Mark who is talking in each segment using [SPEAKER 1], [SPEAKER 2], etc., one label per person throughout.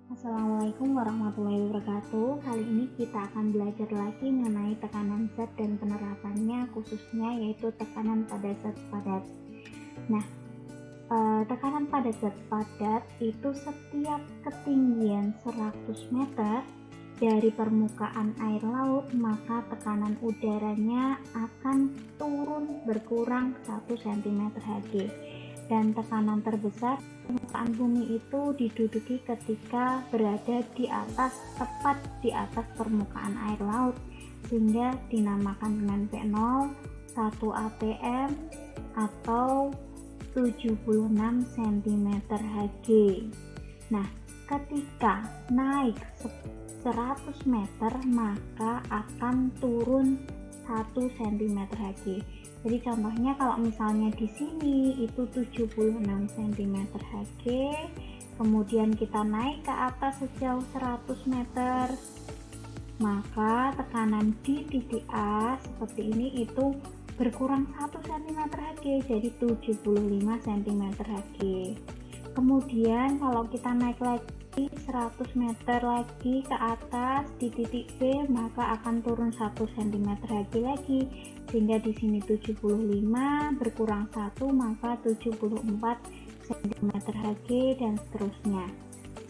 [SPEAKER 1] Assalamualaikum warahmatullahi wabarakatuh. Kali ini kita akan belajar lagi mengenai tekanan zat dan penerapannya, khususnya yaitu tekanan pada zat padat. Nah, tekanan pada zat padat itu setiap ketinggian 100 meter dari permukaan air laut, maka tekanan udaranya akan turun berkurang 1 cm Hg. Dan tekanan terbesar permukaan bumi itu diduduki ketika berada di atas, tepat di atas permukaan air laut, sehingga dinamakan dengan P0, 1 atm atau 76 cm Hg. Nah, ketika naik 100 meter maka akan turun 1 cm Hg. Jadi contohnya kalau misalnya di sini itu 76 cm Hg, kemudian kita naik ke atas sejauh 100 meter, maka tekanan di titik A seperti ini itu berkurang 1 cm Hg, jadi 75 cm Hg. Kemudian kalau kita naik lagi 100 meter lagi ke atas di titik B, maka akan turun 1 cm Hg lagi, sehingga di sini 75 berkurang 1 maka 74 cm Hg dan seterusnya.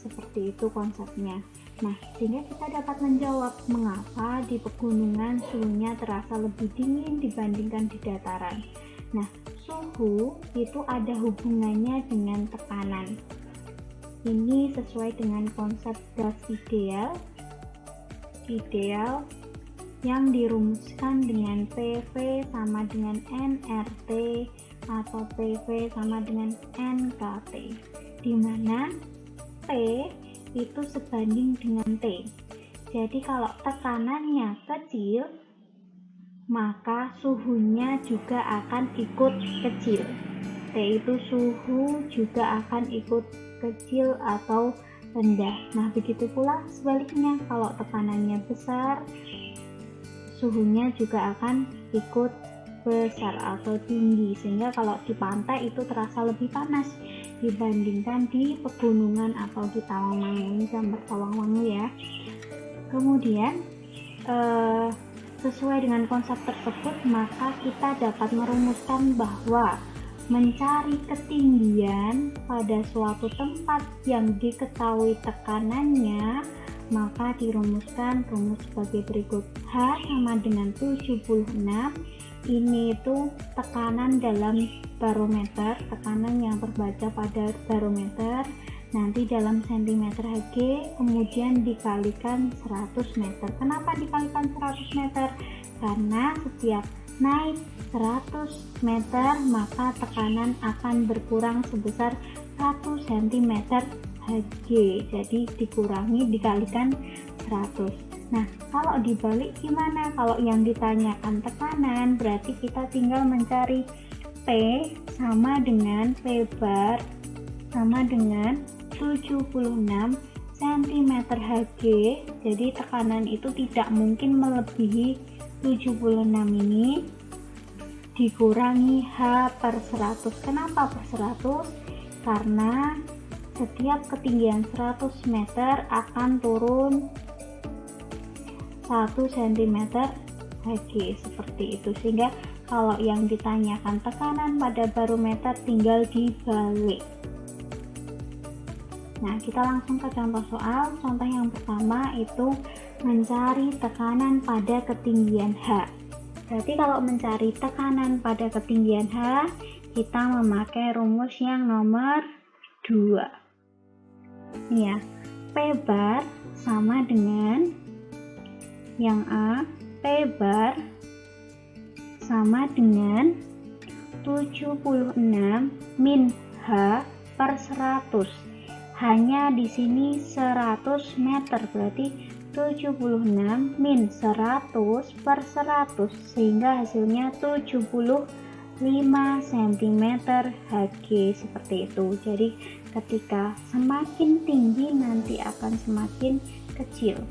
[SPEAKER 1] Seperti itu konsepnya. Nah, sehingga kita dapat menjawab mengapa di pegunungan suhunya terasa lebih dingin dibandingkan di dataran. Nah, suhu itu ada hubungannya dengan tekanan. Ini sesuai dengan konsep gas ideal yang dirumuskan dengan PV sama dengan nRT atau PV sama dengan nKT, di mana P itu sebanding dengan T. Jadi kalau tekanannya kecil, maka suhunya juga akan ikut kecil. T itu suhu juga akan ikut kecil atau rendah. Nah, begitu pula sebaliknya, kalau tekanannya besar, suhunya juga akan ikut besar atau tinggi, sehingga kalau di pantai itu terasa lebih panas dibandingkan di pegunungan atau di Tawangmangu. Ini gambar Tawangmangu ya. Kemudian sesuai dengan konsep tersebut, maka kita dapat merumuskan bahwa mencari ketinggian pada suatu tempat yang diketahui tekanannya, maka dirumuskan rumus sebagai berikut. H sama dengan 76. Ini itu tekanan dalam barometer, tekanan yang terbaca pada barometer, nanti dalam cm Hg, kemudian dikalikan 100 meter. Kenapa dikalikan 100 meter? Karena setiap naik 100 meter maka tekanan akan berkurang sebesar 1 cm Hg, jadi dikalikan 100. Nah, kalau dibalik gimana? Kalau yang ditanyakan tekanan, berarti kita tinggal mencari P sama dengan P bar sama dengan 76 cm Hg. Jadi tekanan itu tidak mungkin melebihi 76 ini, dikurangi H per 100. Kenapa per 100? Karena setiap ketinggian 100 meter akan turun 1 cm Hg, seperti itu. Sehingga kalau yang ditanyakan tekanan pada barometer tinggal dibalik. Nah, kita langsung ke contoh soal. Contoh yang pertama itu mencari tekanan pada ketinggian H. Berarti kalau mencari tekanan pada ketinggian H, kita memakai rumus yang nomor 2. Ini ya, P bar sama dengan yang A, P bar sama dengan 76 min H per 100. Hanya di sini 100 meter, berarti 76 min 100 per 100, sehingga hasilnya 75 cm Hg, seperti itu. Jadi ketika semakin tinggi nanti akan semakin kecil.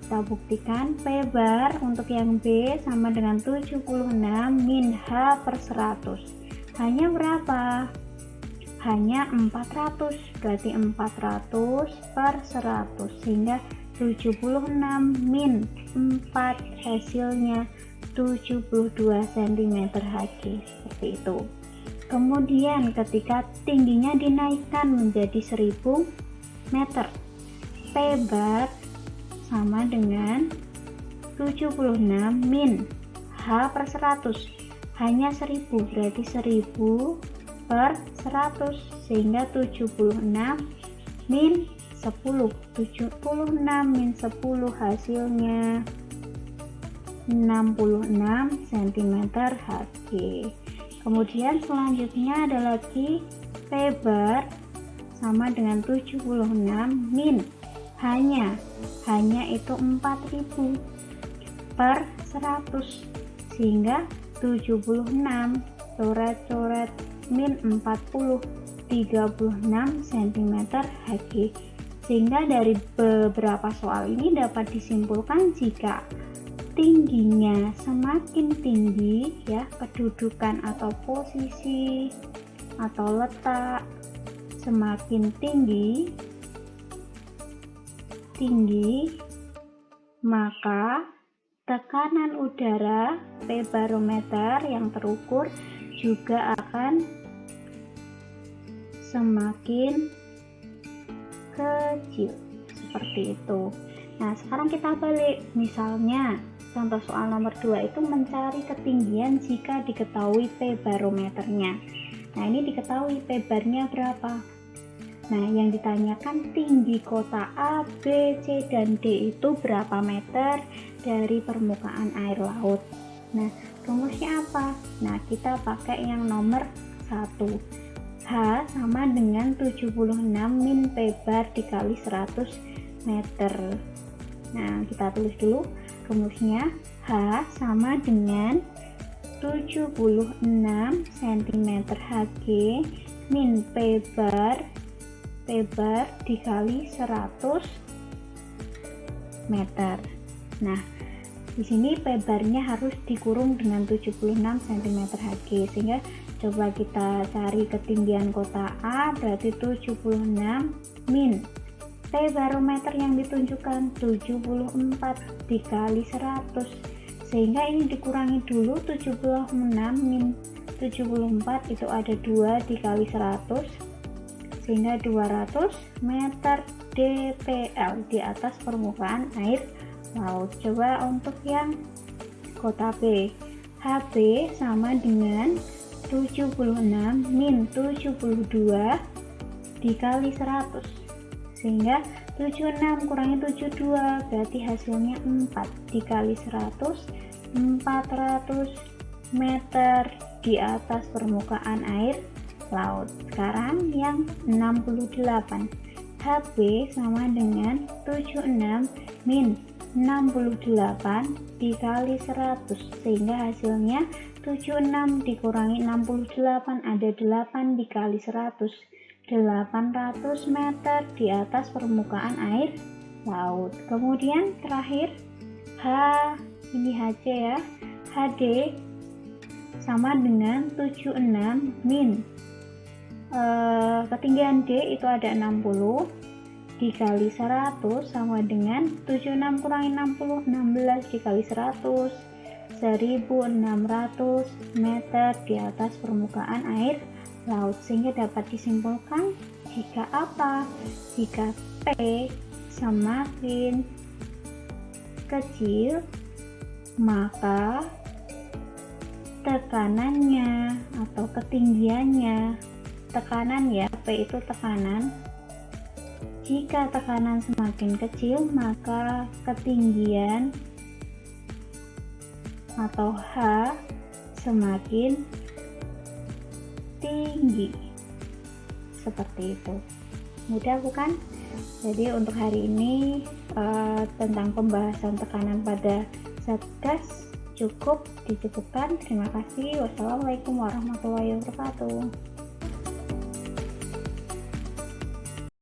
[SPEAKER 1] Kita buktikan P bar untuk yang B sama dengan 76 min H per 100. Hanya berapa? hanya 400, berarti 400 per 100, sehingga 76 min 4 hasilnya 72 cm Hg, seperti itu. Kemudian ketika tingginya dinaikkan menjadi 1000 meter, P bar sama dengan 76 min H per 100, hanya 1000, berarti 1000 per 100, sehingga 76 min 10, 76 min 10 hasilnya 66 cm Hg. Kemudian selanjutnya ada lagi P bar sama dengan 76 min hanya itu 4000 per 100, sehingga 76 coret-coret min 40, 36 cm Hg. Sehingga dari beberapa soal ini dapat disimpulkan jika tingginya semakin tinggi, ya, kedudukan atau posisi atau letak semakin tinggi, maka tekanan udara P barometer yang terukur juga akan semakin kecil, seperti itu. Nah, sekarang kita balik. Misalnya contoh soal nomor 2 itu mencari ketinggian jika diketahui P barometernya. Nah, ini diketahui P barnya berapa. Nah, yang ditanyakan tinggi kota A, B, C, dan D itu berapa meter dari permukaan air laut. Nah, rumusnya apa? Nah, kita pakai yang nomor 1. H sama dengan 76 min P bar dikali 100 meter. Nah, kita tulis dulu rumusnya. H sama dengan 76 cm Hg min P bar dikali 100 meter. Nah, di sini P barnya harus dikurung dengan 76 cm Hg, sehingga coba kita cari ketinggian kota A, berarti 76 min P barometer yang ditunjukkan 74 dikali 100, sehingga ini dikurangi dulu 76 min 74 itu ada 2 dikali 100, sehingga 200 meter dpl di atas permukaan air laut. Coba untuk yang kota B, HB sama dengan 76 min 72 dikali 100, sehingga 76 kurangi 72 berarti hasilnya 4 dikali 100, 400 meter di atas permukaan air laut. Sekarang yang 68, HB sama dengan 76 min 68 dikali 100, sehingga hasilnya 76 dikurangi 68 ada 8 dikali 100, 800 meter di atas permukaan air laut. Kemudian terakhir H, ini HC ya, HD sama dengan 76 min ketinggian D itu ada 60 dikali 100 sama dengan 76 kurangi 60, 16 dikali 100, 1600 meter di atas permukaan air laut. Sehingga dapat disimpulkan jika apa? Jika P semakin kecil, maka tekanannya atau ketinggiannya, tekanan ya, P itu tekanan. Jika tekanan semakin kecil, maka ketinggian atau H semakin tinggi. Seperti itu. Mudah bukan? Jadi untuk hari ini tentang pembahasan tekanan pada zat gas dicukupkan. Terima kasih. Wassalamualaikum warahmatullahi wabarakatuh.